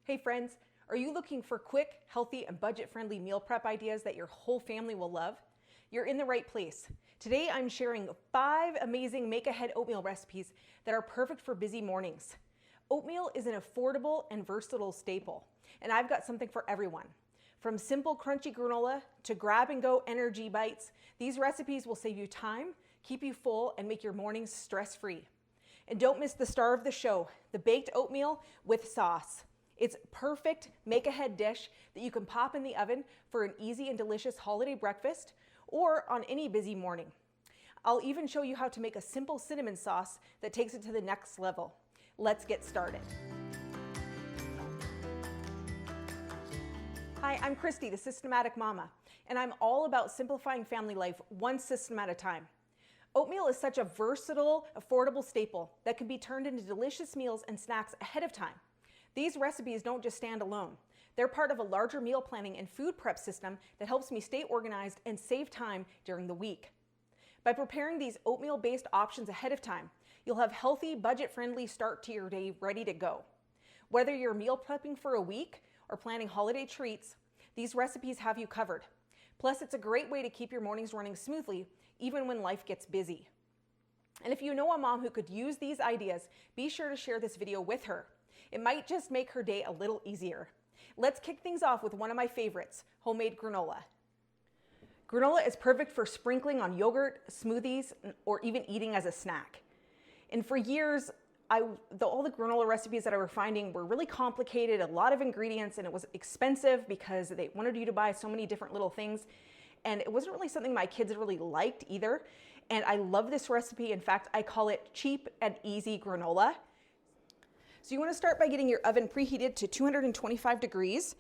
Hey friends, are you looking for quick, healthy, and budget-friendly meal prep ideas that your whole family will love? You're in the right place. Today I'm sharing 5 amazing make-ahead oatmeal recipes that are perfect for busy mornings. Oatmeal is an affordable and versatile staple, and I've got something for everyone. From simple crunchy granola to grab-and-go energy bites, these recipes will save you time, keep you full, and make your mornings stress-free. And don't miss the star of the show, the baked oatmeal with sauce. It's perfect make-ahead dish that you can pop in the oven for an easy and delicious holiday breakfast or on any busy morning. I'll even show you how to make a simple cinnamon sauce that takes it to the next level. Let's get started. Hi, I'm Christy, the Systematic Mama, and I'm all about simplifying family life one system at a time. Oatmeal is such a versatile, affordable staple that can be turned into delicious meals and snacks ahead of time. These recipes don't just stand alone. They're part of a larger meal planning and food prep system that helps me stay organized and save time during the week. By preparing these oatmeal-based options ahead of time, you'll have healthy, budget-friendly start to your day ready to go. Whether you're meal prepping for a week or planning holiday treats, these recipes have you covered. Plus, it's a great way to keep your mornings running smoothly, even when life gets busy. And if you know a mom who could use these ideas, be sure to share this video with her. It might just make her day a little easier. Let's kick things off with one of my favorites, homemade granola. Granola is perfect for sprinkling on yogurt, smoothies, or even eating as a snack. And for years, all the granola recipes that I were finding were really complicated, a lot of ingredients, and it was expensive because they wanted you to buy so many different little things. And it wasn't really something my kids really liked either. And I love this recipe. In fact, I call it cheap and easy granola. So you want to start by getting your oven preheated to 225 degrees.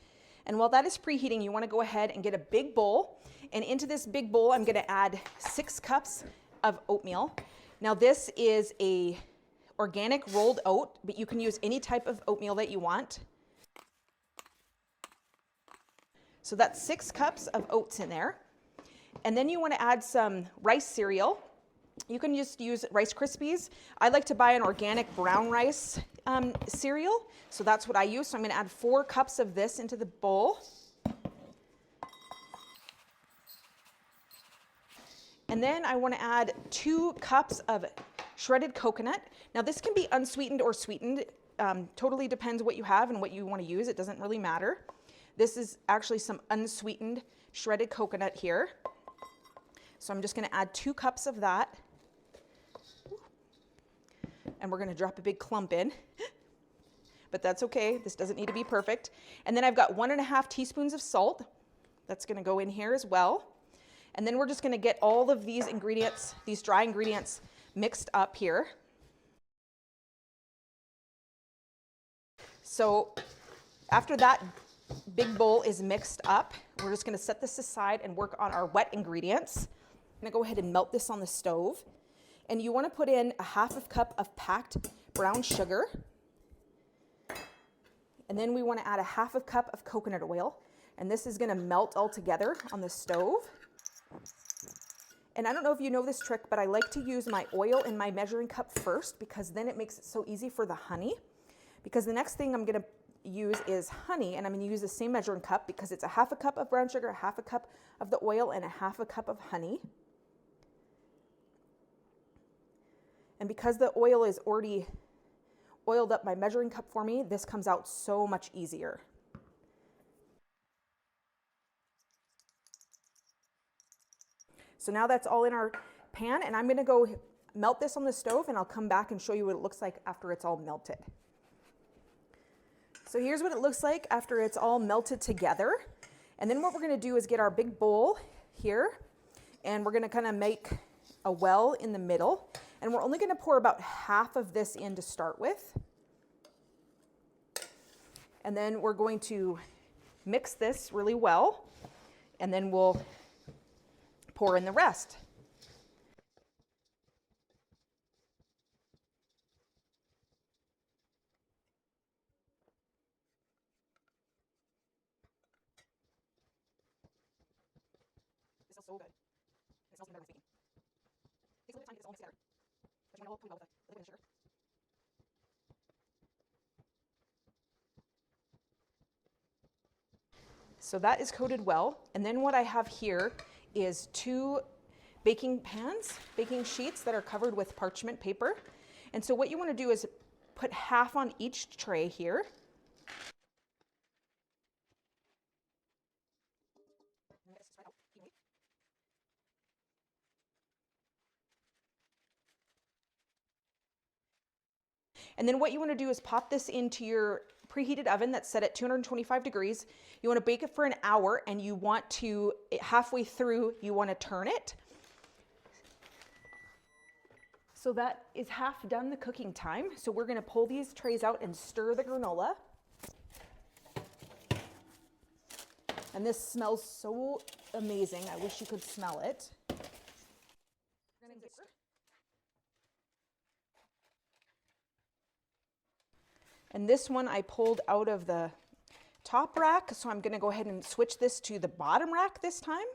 And while that is preheating, you want to go ahead and get a big bowl. And into this big bowl, I'm going to add 6 cups of oatmeal. Now this is a organic rolled oat, but you can use any type of oatmeal that you want. So that's 6 cups of oats in there. And then you want to add some rice cereal. You can just use Rice Krispies. I like to buy an organic brown rice cereal, so that's what I use. So I'm going to add 4 cups of this into the bowl. And then I want to add 2 cups of shredded coconut. Now this can be unsweetened or sweetened. Totally depends what you have and what you want to use. It doesn't really matter. This is actually some unsweetened shredded coconut here. So I'm just going to add 2 cups of that. And we're going to drop a big clump in. But that's okay. This doesn't need to be perfect. And then I've got 1.5 teaspoons of salt. That's going to go in here as well. And then we're just going to get all of these ingredients, these dry ingredients, mixed up here. So after that big bowl is mixed up, we're just going to set this aside and work on our wet ingredients. I'm going to go ahead and melt this on the stove. And you want to put in a 1/2 cup of packed brown sugar. And then we want to add a 1/2 cup of coconut oil. And this is going to melt all together on the stove. And I don't know if you know this trick, but I like to use my oil in my measuring cup first because then it makes it so easy for the honey. Because the next thing I'm going to use is honey, and I'm going to use the same measuring cup because it's a 1/2 cup of brown sugar, a 1/2 cup of the oil, and a 1/2 cup of honey. And because the oil is already oiled up my measuring cup for me, this comes out so much easier. So now that's all in our pan, and I'm going to go melt this on the stove, and I'll come back and show you what it looks like after it's all melted. So here's what it looks like after it's all melted together. And then what we're going to do is get our big bowl here, and we're going to kind of make a well in the middle. And we're only going to pour about 1/2 of this in to start with. And then we're going to mix this really well, and then we'll pour in the rest. This smells so good. It smells even better when it's baking. Takes a little bit of time to get this all mixed together, but you want to all put it well with a little bit of sugar. So that is coated well. And then what I have here is 2 baking pans, baking sheets that are covered with parchment paper. And so what you want to do is put half on each tray here. And then what you want to do is pop this into your preheated oven that's set at 225 degrees. You want to bake it for an hour, and you want to, halfway through, you want to turn it. So that is half done the cooking time. So we're going to pull these trays out and stir the granola. And this smells so amazing. I wish you could smell it. And this one I pulled out of the top rack, so I'm going to go ahead and switch this to the bottom rack this time.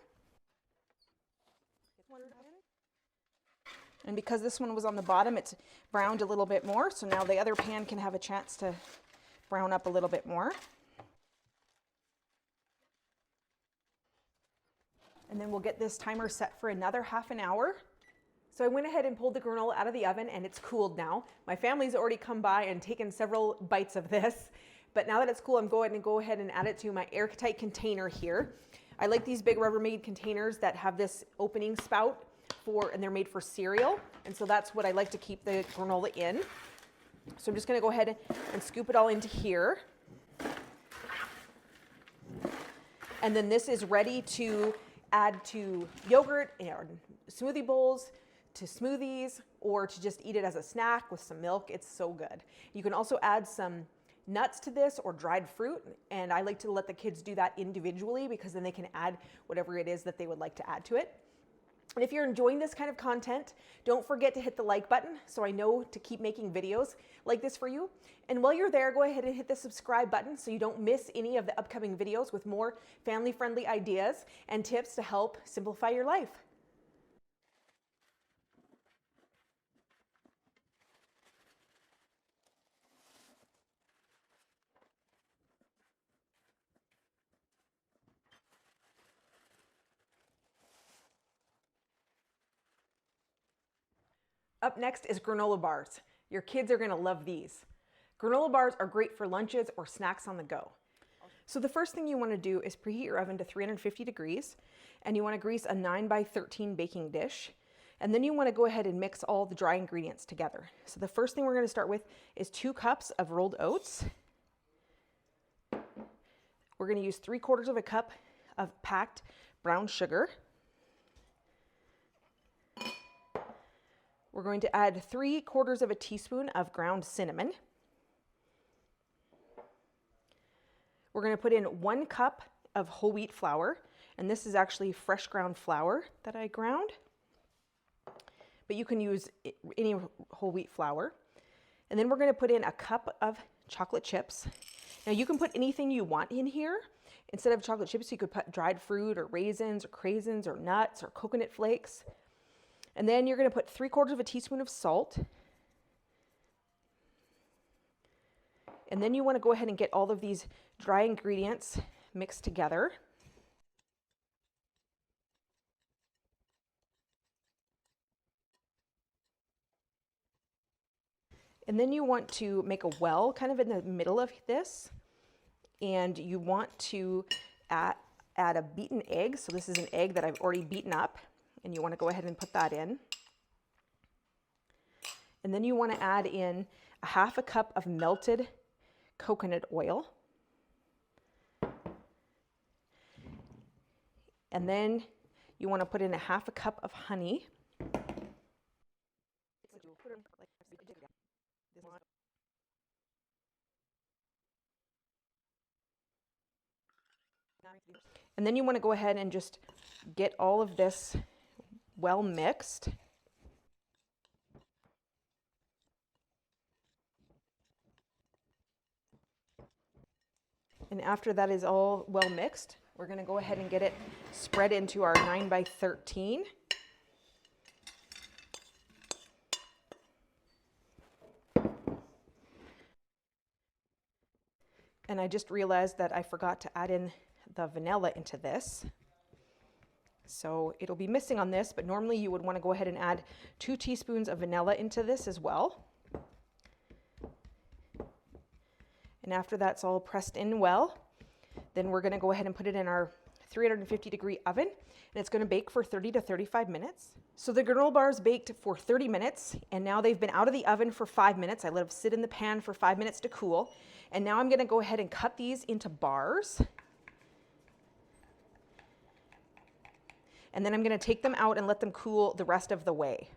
And because this one was on the bottom, it's browned a little bit more, so now the other pan can have a chance to brown up a little bit more. And then we'll get this timer set for another half an hour. So I went ahead and pulled the granola out of the oven, and it's cooled now. My family's already come by and taken several bites of this, but now that it's cool, I'm going to go ahead and add it to my airtight container here. I like these big Rubbermaid containers that have this opening spout and they're made for cereal, and so that's what I like to keep the granola in. So I'm just going to go ahead and scoop it all into here. And then this is ready to add to yogurt and smoothie bowls, to smoothies, or to just eat it as a snack with some milk. It's so good. You can also add some nuts to this or dried fruit, and I like to let the kids do that individually because then they can add whatever it is that they would like to add to it. And if you're enjoying this kind of content, don't forget to hit the like button so I know to keep making videos like this for you. And while you're there, go ahead and hit the subscribe button so you don't miss any of the upcoming videos with more family-friendly ideas and tips to help simplify your life. Up next is granola bars. Your kids are going to love these. Granola bars are great for lunches or snacks on the go. So the first thing you want to do is preheat your oven to 350 degrees, and you want to grease a 9x13 baking dish. And then you want to go ahead and mix all the dry ingredients together. So the first thing we're going to start with is 2 cups of rolled oats. We're going to use 3/4 cup of packed brown sugar. We're going to add 3/4 teaspoon of ground cinnamon. We're going to put in 1 cup of whole wheat flour, and this is actually fresh ground flour that I ground, but you can use any whole wheat flour. And then we're going to put in 1 cup of chocolate chips. Now you can put anything you want in here. Instead of chocolate chips, you could put dried fruit or raisins or craisins or nuts or coconut flakes. And then you're going to put 3/4 teaspoon of salt. And then you want to go ahead and get all of these dry ingredients mixed together. And then you want to make a well kind of in the middle of this. And you want to add a beaten egg. So this is an egg that I've already beaten up. And you want to go ahead and put that in. And then you want to add in 1/2 cup of melted coconut oil. And then you want to put in 1/2 cup of honey. And then you want to go ahead and just get all of this well mixed. And after that is all well mixed, we're going to go ahead and get it spread into our 9x13. And I just realized that I forgot to add in the vanilla into this. So it'll be missing on this, but normally you would want to go ahead and add 2 teaspoons of vanilla into this as well. And after that's all pressed in well, then we're going to go ahead and put it in our 350-degree oven, and it's going to bake for 30 to 35 minutes. So the granola bars baked for 30 minutes, and now they've been out of the oven for 5 minutes. I let them sit in the pan for 5 minutes to cool. And now I'm going to go ahead and cut these into bars. And then I'm going to take them out and let them cool the rest of the way.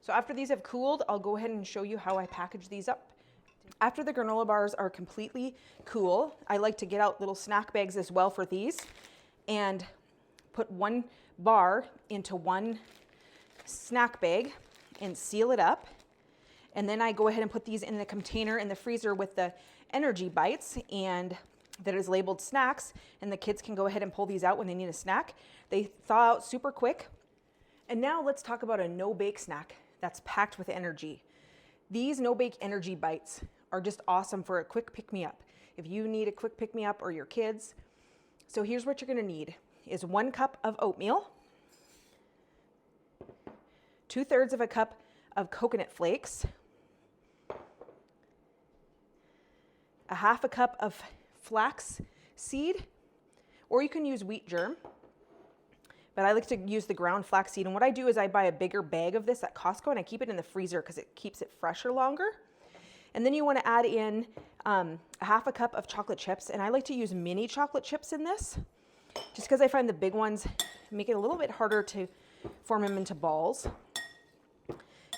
So after these have cooled, I'll go ahead and show you how I package these up. After the granola bars are completely cool, I like to get out little snack bags as well for these and put 1 bar into 1 snack bag and seal it up. And then I go ahead and put these in the container in the freezer with the energy bites and that is labeled snacks, and the kids can go ahead and pull these out when they need a snack. They thaw out super quick. And now let's talk about a no-bake snack that's packed with energy. These no-bake energy bites are just awesome for a quick pick-me-up. If you need a quick pick-me-up or your kids. So here's what you're gonna need is 1 cup of oatmeal, 2/3 of a cup of coconut flakes, 1/2 cup of flax seed, or you can use wheat germ. But I like to use the ground flaxseed. And what I do is I buy a bigger bag of this at Costco and I keep it in the freezer because it keeps it fresher longer. And then you want to add in 1/2 cup of chocolate chips. And I like to use mini chocolate chips in this just because I find the big ones make it a little bit harder to form them into balls.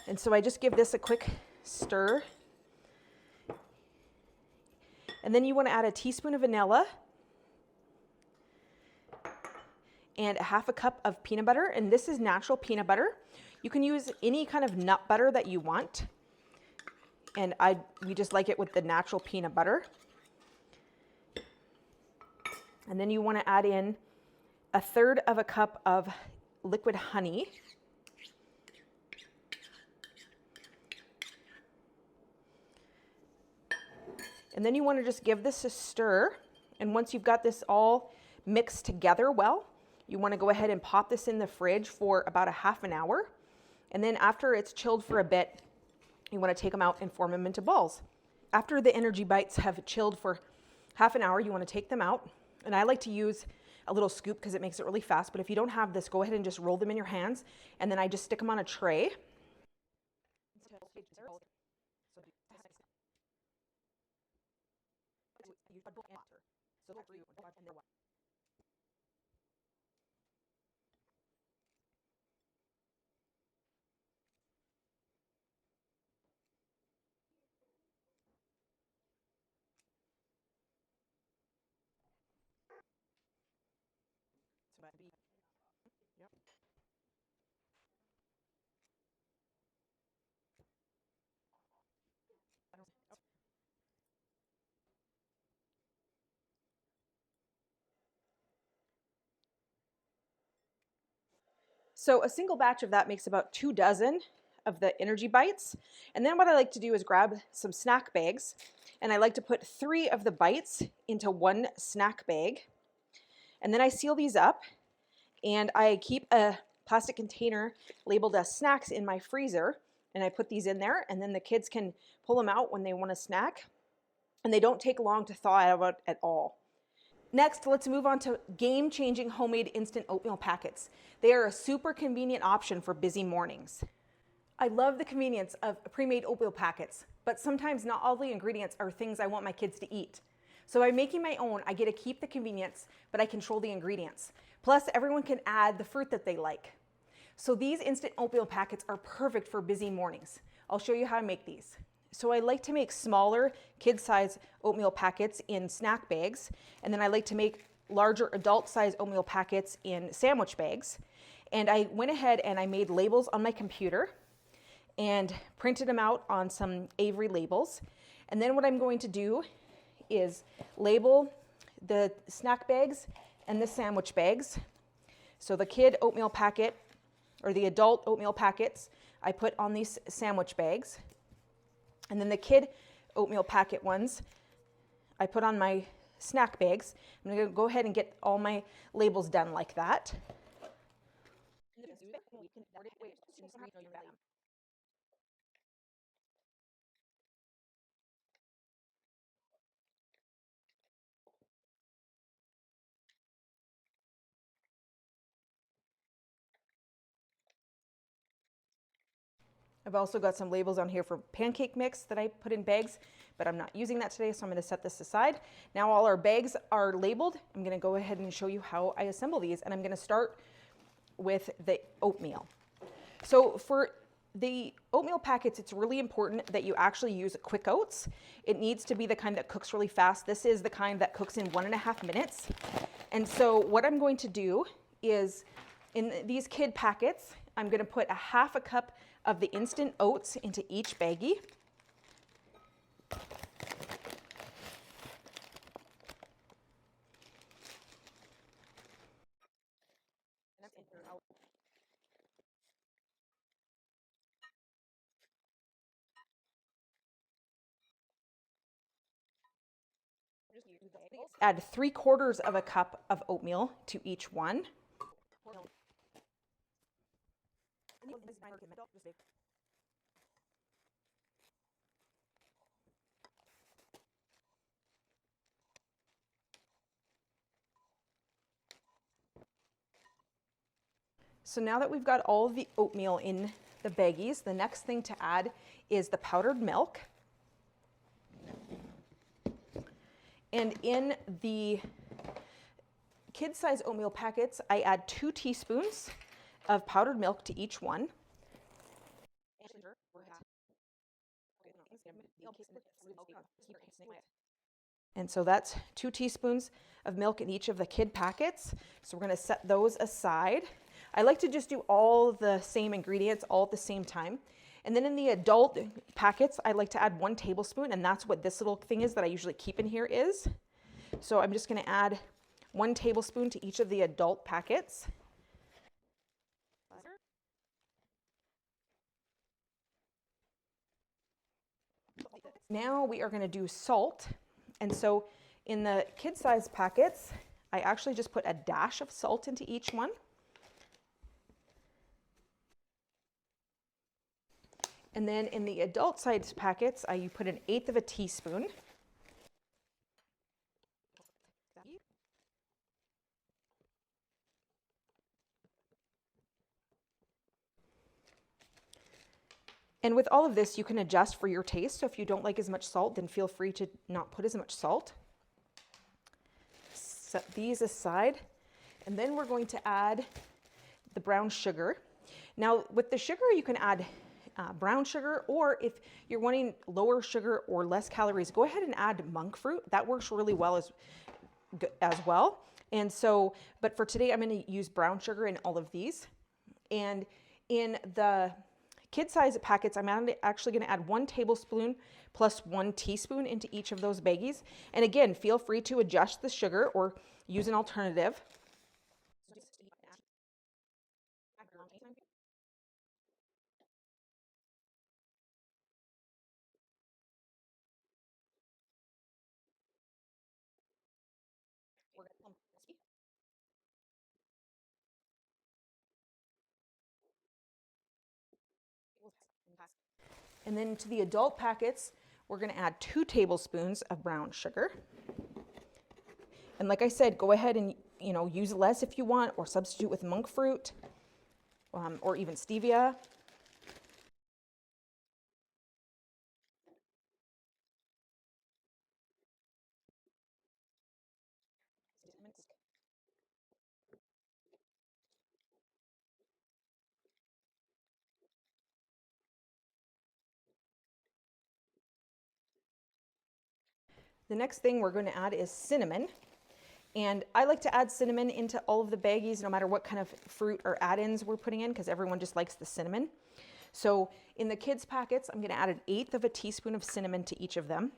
And so I just give this a quick stir. And then you want to add a teaspoon of vanilla and 1/2 cup of peanut butter, and this is natural peanut butter. You can use any kind of nut butter that you want, and we just like it with the natural peanut butter. And then you want to add in 1/3 of a cup of liquid honey. And then you want to just give this a stir, and once you've got this all mixed together well, you want to go ahead and pop this in the fridge for about 1/2 hour. And then after it's chilled for a bit, you want to take them out and form them into balls. After the energy bites have chilled for 1/2 hour, you want to take them out. And I like to use a little scoop because it makes it really fast. But if you don't have this, go ahead and just roll them in your hands. And then I just stick them on a tray. So a single batch of that makes about 2 dozen of the energy bites. And then what I like to do is grab some snack bags, and I like to put 3 of the bites into 1 snack bag. And then I seal these up, and I keep a plastic container labeled as snacks in my freezer, and I put these in there, and then the kids can pull them out when they want a snack, and they don't take long to thaw out at all. Next, let's move on to game-changing homemade instant oatmeal packets. They are a super convenient option for busy mornings. I love the convenience of pre-made oatmeal packets, but sometimes not all the ingredients are things I want my kids to eat. So by making my own, I get to keep the convenience, but I control the ingredients. Plus, everyone can add the fruit that they like. So these instant oatmeal packets are perfect for busy mornings. I'll show you how to make these. So I like to make smaller kid-size oatmeal packets in snack bags, and then I like to make larger adult-size oatmeal packets in sandwich bags. And I went ahead and I made labels on my computer, and printed them out on some Avery labels. And then what I'm going to do is label the snack bags and the sandwich bags. So the kid oatmeal packet, or the adult oatmeal packets, I put on these sandwich bags. And then the kid oatmeal packet ones, I put on my snack bags. I'm going to go ahead and get all my labels done like that. I've also got some labels on here for pancake mix that I put in bags, but I'm not using that today, so I'm going to set this aside. Now all our bags are labeled. I'm going to go ahead and show you how I assemble these, and I'm going to start with the oatmeal. So for the oatmeal packets, it's really important that you actually use quick oats. It needs to be the kind that cooks really fast. This is the kind that cooks in 1.5 minutes. And so what I'm going to do is, in these kid packets, I'm going to put a 1/2 cup of the instant oats into each baggie. Add 3/4 cup of oatmeal to each one. So now that we've got all of the oatmeal in the baggies, the next thing to add is the powdered milk. And in the kid-size oatmeal packets, I add 2 teaspoons of powdered milk to each one. And so that's 2 teaspoons of milk in each of the kid packets. So we're going to set those aside. I like to just do all the same ingredients all at the same time. And then in the adult packets, I like to add 1 tablespoon, and that's what this little thing is that I usually keep in here is. So I'm just going to add 1 tablespoon to each of the adult packets. Now we are going to do salt. And so in the kid size packets, I actually just put a dash of salt into each one. And then in the adult size packets, you put 1/8 teaspoon. And with all of this, you can adjust for your taste. So if you don't like as much salt, then feel free to not put as much salt. Set these aside. And then we're going to add the brown sugar. Now with the sugar, you can add brown sugar, or if you're wanting lower sugar or less calories, go ahead and add monk fruit. That works really well as well. And so, but for today, I'm going to use brown sugar in all of these. And in the kid size packets, I'm actually going to add 1 tablespoon plus 1 teaspoon into each of those baggies. And again, feel free to adjust the sugar or use an alternative. And then to the adult packets, we're going to add 2 tablespoons of brown sugar. And like I said, go ahead and use less if you want, or substitute with monk fruit, or even stevia. The next thing we're going to add is cinnamon. And I like to add cinnamon into all of the baggies, no matter what kind of fruit or add-ins we're putting in, because everyone just likes the cinnamon. So in the kids packets, I'm gonna add 1/8 of a teaspoon of cinnamon to each of them.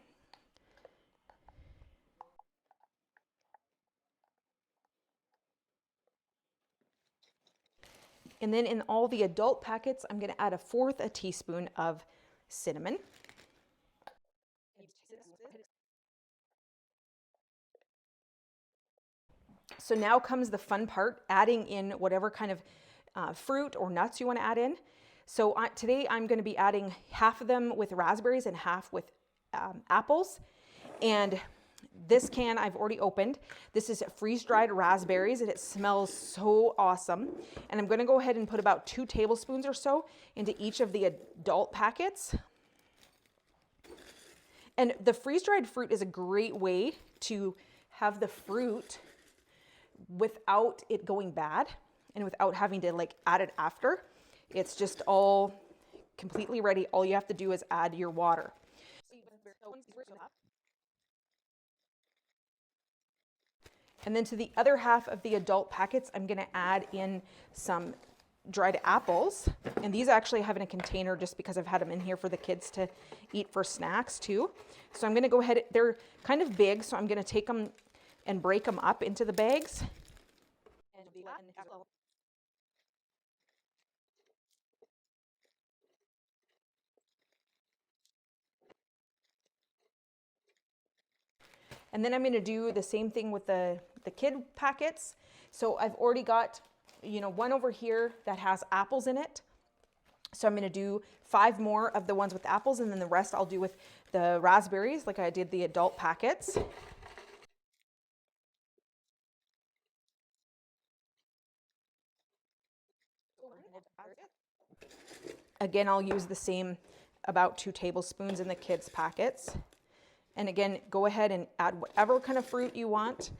And then in all the adult packets, I'm gonna add 1/4 a teaspoon of cinnamon. So now comes the fun part, adding in whatever kind of fruit or nuts you want to add in. So today I'm going to be adding half of them with raspberries and half with apples. And this can I've already opened. This is freeze-dried raspberries and it smells so awesome. And I'm going to go ahead and put about 2 tablespoons or so into each of the adult packets. And the freeze-dried fruit is a great way to have the fruit without it going bad and without having to like add it after. It's just all completely ready. All you have to do is add your water. And then to the other half of the adult packets, I'm going to add in some dried apples. And these actually I have in a container just because I've had them in here for the kids to eat for snacks too. So I'm going to go ahead, they're kind of big, so I'm going to take them and break them up into the bags. And then I'm going to do the same thing with the kid packets. So I've already got, one over here that has apples in it. So I'm going to do 5 more of the ones with apples, and then the rest I'll do with the raspberries like I did the adult packets. Again, I'll use the same about 2 tablespoons in the kids packets. And again, go ahead and add whatever kind of fruit you want.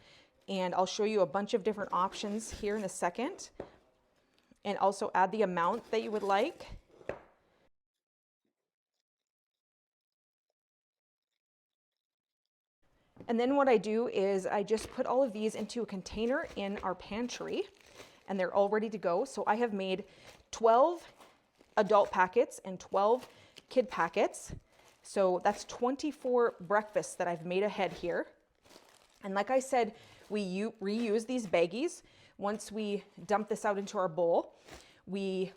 And I'll show you a bunch of different options here in a second. And also add the amount that you would like. And then what I do is I just put all of these into a container in our pantry, and they're all ready to go. So I have made 12 adult packets and 12 kid packets. So that's 24 breakfasts that I've made ahead here. And like I said, we reuse these baggies. Once we dump this out into our bowl, we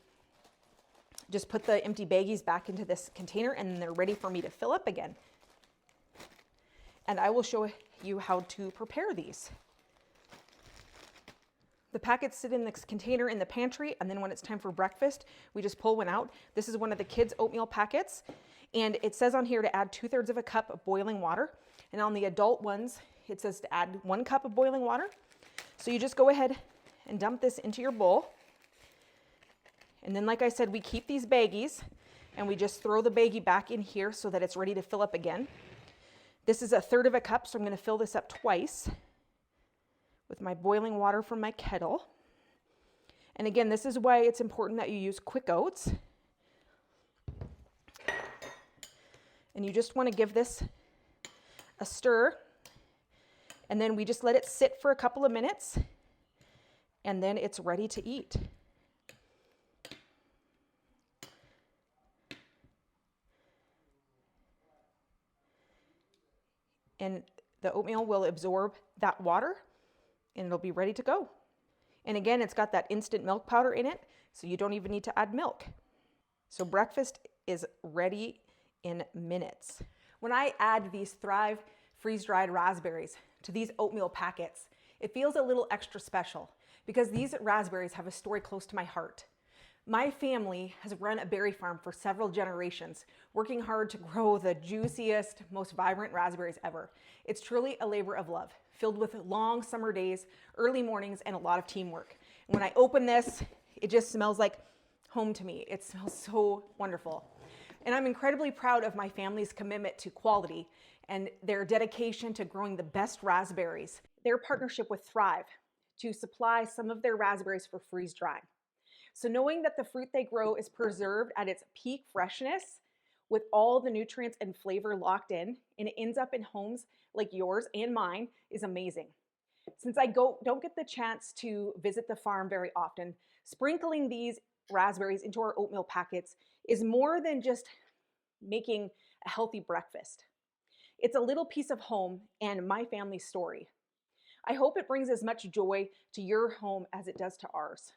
just put the empty baggies back into this container and they're ready for me to fill up again. And I will show you how to prepare these. The packets sit in this container in the pantry, and then when it's time for breakfast, we just pull one out. This is one of the kids' oatmeal packets, and it says on here to add 2/3 of a cup of boiling water. And on the adult ones, it says to add 1 cup of boiling water. So you just go ahead and dump this into your bowl. And then, like I said, we keep these baggies, and we just throw the baggie back in here so that it's ready to fill up again. This is 1/3 of a cup, so I'm going to fill this up twice with my boiling water from my kettle. And again, this is why it's important that you use quick oats. And you just want to give this a stir. And then we just let it sit for a couple of minutes, and then it's ready to eat. And the oatmeal will absorb that water and it'll be ready to go. And again, it's got that instant milk powder in it, so you don't even need to add milk. So breakfast is ready in minutes. When I add these Thrive freeze-dried raspberries to these oatmeal packets, it feels a little extra special because these raspberries have a story close to my heart. My family has run a berry farm for several generations, working hard to grow the juiciest, most vibrant raspberries ever. It's truly a labor of love, filled with long summer days, early mornings, and a lot of teamwork. And when I open this, it just smells like home to me. It smells so wonderful. And I'm incredibly proud of my family's commitment to quality and their dedication to growing the best raspberries. Their partnership with Thrive to supply some of their raspberries for freeze drying. So knowing that the fruit they grow is preserved at its peak freshness with all the nutrients and flavor locked in, and it ends up in homes like yours and mine is amazing. Since I don't get the chance to visit the farm very often, sprinkling these raspberries into our oatmeal packets is more than just making a healthy breakfast. It's a little piece of home and my family's story. I hope it brings as much joy to your home as it does to ours.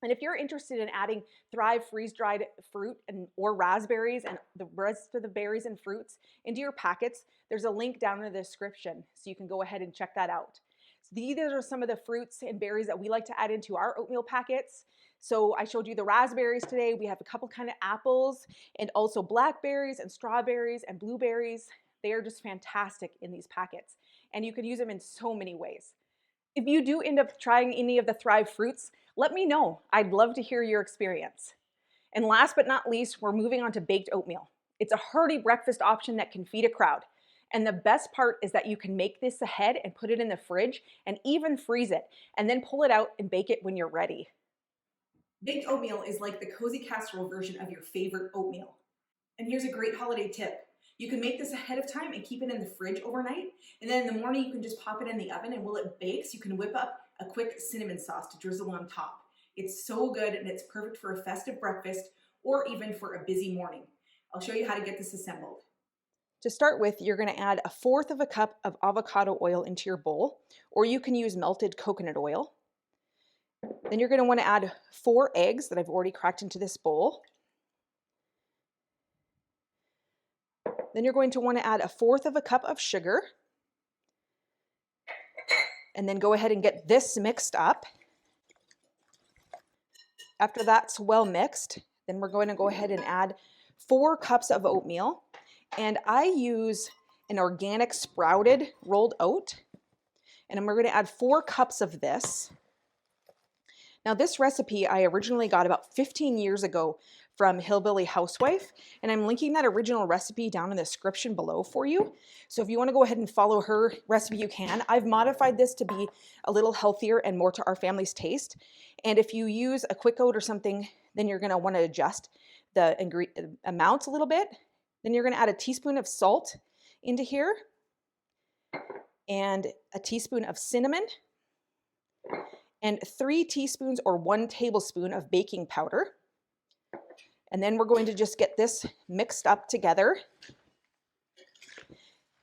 And if you're interested in adding Thrive freeze-dried fruit or raspberries and the rest of the berries and fruits into your packets, there's a link down in the description, so you can go ahead and check that out. So these are some of the fruits and berries that we like to add into our oatmeal packets. So I showed you the raspberries today. We have a couple kind of apples and also blackberries and strawberries and blueberries. They are just fantastic in these packets, and you can use them in so many ways. If you do end up trying any of the Thrive fruits, let me know. I'd love to hear your experience. And last but not least, we're moving on to baked oatmeal. It's a hearty breakfast option that can feed a crowd. And the best part is that you can make this ahead and put it in the fridge and even freeze it, and then pull it out and bake it when you're ready. Baked oatmeal is like the cozy casserole version of your favorite oatmeal. And here's a great holiday tip. You can make this ahead of time and keep it in the fridge overnight. And then in the morning, you can just pop it in the oven, and while it bakes, you can whip up a quick cinnamon sauce to drizzle on top. It's so good, and it's perfect for a festive breakfast or even for a busy morning. I'll show you how to get this assembled. To start with, you're going to add 1/4 cup of avocado oil into your bowl, or you can use melted coconut oil. Then you're going to want to add 4 eggs that I've already cracked into this bowl. Then you're going to want to add 1/4 cup of sugar. And then go ahead and get this mixed up. After that's well mixed, then we're going to go ahead and add 4 cups of oatmeal. And I use an organic sprouted rolled oat. And we're going to add 4 cups of this. Now this recipe I originally got about 15 years ago from Hillbilly Housewife, and I'm linking that original recipe down in the description below for you. So if you want to go ahead and follow her recipe, you can. I've modified this to be a little healthier and more to our family's taste. And if you use a quick oat or something, then you're going to want to adjust the amounts a little bit. Then you're going to add a teaspoon of salt into here and a teaspoon of cinnamon and 3 teaspoons or 1 tablespoon of baking powder. And then we're going to just get this mixed up together.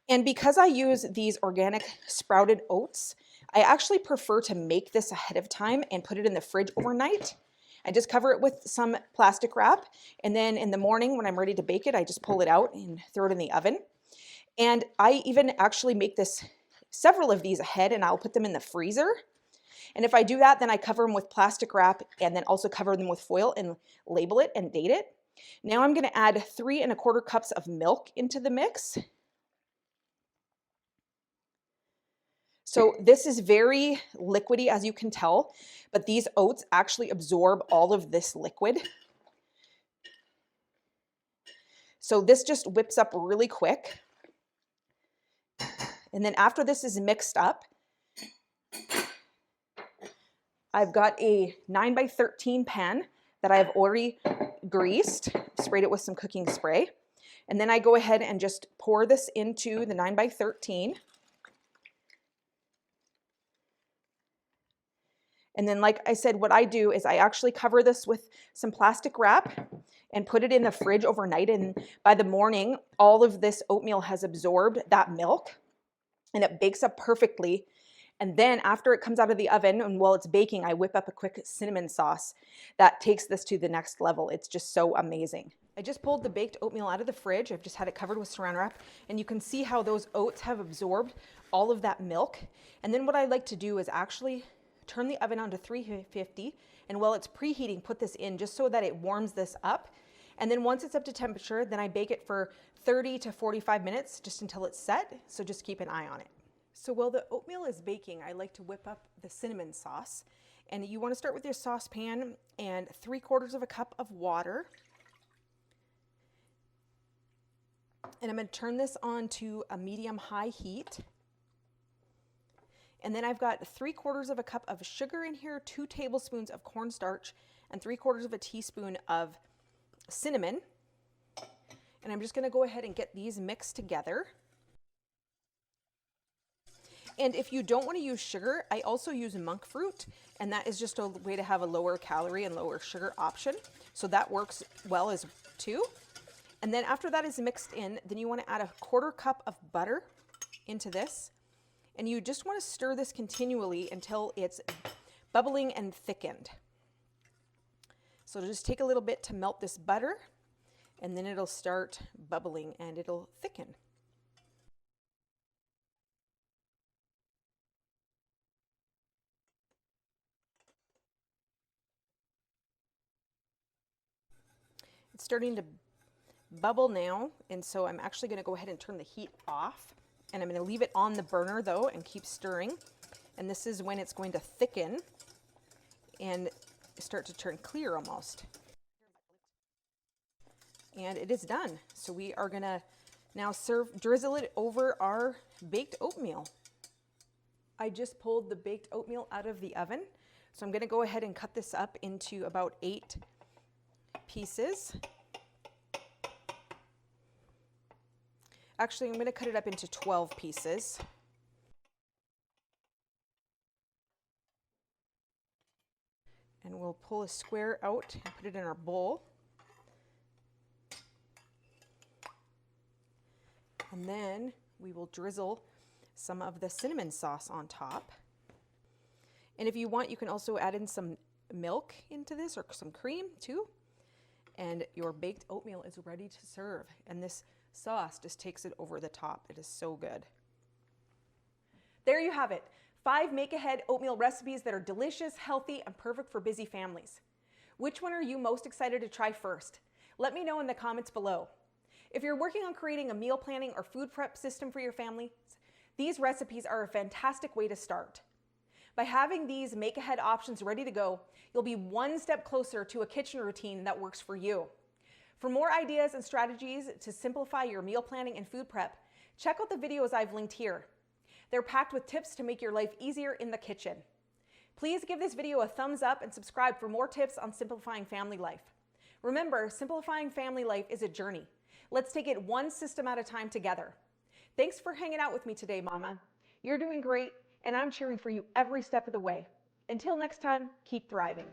And because I use these organic sprouted oats, I actually prefer to make this ahead of time and put it in the fridge overnight. I just cover it with some plastic wrap, and then in the morning when I'm ready to bake it, I just pull it out and throw it in the oven. And I even actually make several of these ahead, and I'll put them in the freezer. And if I do that, then I cover them with plastic wrap and then also cover them with foil and label it and date it. Now I'm going to add 3 1/4 cups of milk into the mix. So this is very liquidy, as you can tell, but these oats actually absorb all of this liquid. So this just whips up really quick. And then after this is mixed up, I've got a 9x13 pan that I've already greased, sprayed it with some cooking spray. And then I go ahead and just pour this into the 9x13. And then, like I said, what I do is I actually cover this with some plastic wrap and put it in the fridge overnight. And by the morning, all of this oatmeal has absorbed that milk and it bakes up perfectly. And then after it comes out of the oven and while it's baking, I whip up a quick cinnamon sauce that takes this to the next level. It's just so amazing. I just pulled the baked oatmeal out of the fridge. I've just had it covered with saran wrap, and you can see how those oats have absorbed all of that milk. And then what I like to do is actually turn the oven on to 350, and while it's preheating, put this in just so that it warms this up. And then once it's up to temperature, then I bake it for 30 to 45 minutes just until it's set. So just keep an eye on it. So while the oatmeal is baking, I like to whip up the cinnamon sauce. And you want to start with your saucepan and 3/4 cup of water. And I'm going to turn this on to a medium-high heat. And then I've got 3/4 cup of sugar in here, 2 tablespoons of cornstarch, and 3/4 teaspoon of cinnamon. And I'm just going to go ahead and get these mixed together. And if you don't want to use sugar, I also use monk fruit, and that is just a way to have a lower calorie and lower sugar option. So that works well as too. And then after that is mixed in, then you want to add a 1/4 cup of butter into this. And you just want to stir this continually until it's bubbling and thickened. So just take a little bit to melt this butter, and then it'll start bubbling and it'll thicken. It's starting to bubble now, and so I'm actually going to go ahead and turn the heat off, and I'm going to leave it on the burner though and keep stirring. And this is when it's going to thicken and start to turn clear almost. And it is done. So we are going to now drizzle it over our baked oatmeal. I just pulled the baked oatmeal out of the oven, so I'm going to go ahead and cut this up into about 8 pieces. Actually, I'm going to cut it up into 12 pieces. And we'll pull a square out and put it in our bowl. And then we will drizzle some of the cinnamon sauce on top. And if you want, you can also add in some milk into this or some cream too. And your baked oatmeal is ready to serve. And this sauce just takes it over the top. It is so good. There you have it. 5 make-ahead oatmeal recipes that are delicious, healthy, and perfect for busy families. Which one are you most excited to try first? Let me know in the comments below. If you're working on creating a meal planning or food prep system for your family, these recipes are a fantastic way to start. By having these make-ahead options ready to go, you'll be one step closer to a kitchen routine that works for you. For more ideas and strategies to simplify your meal planning and food prep, check out the videos I've linked here. They're packed with tips to make your life easier in the kitchen. Please give this video a thumbs up and subscribe for more tips on simplifying family life. Remember, simplifying family life is a journey. Let's take it one system at a time together. Thanks for hanging out with me today, Mama. You're doing great, and I'm cheering for you every step of the way. Until next time, keep thriving.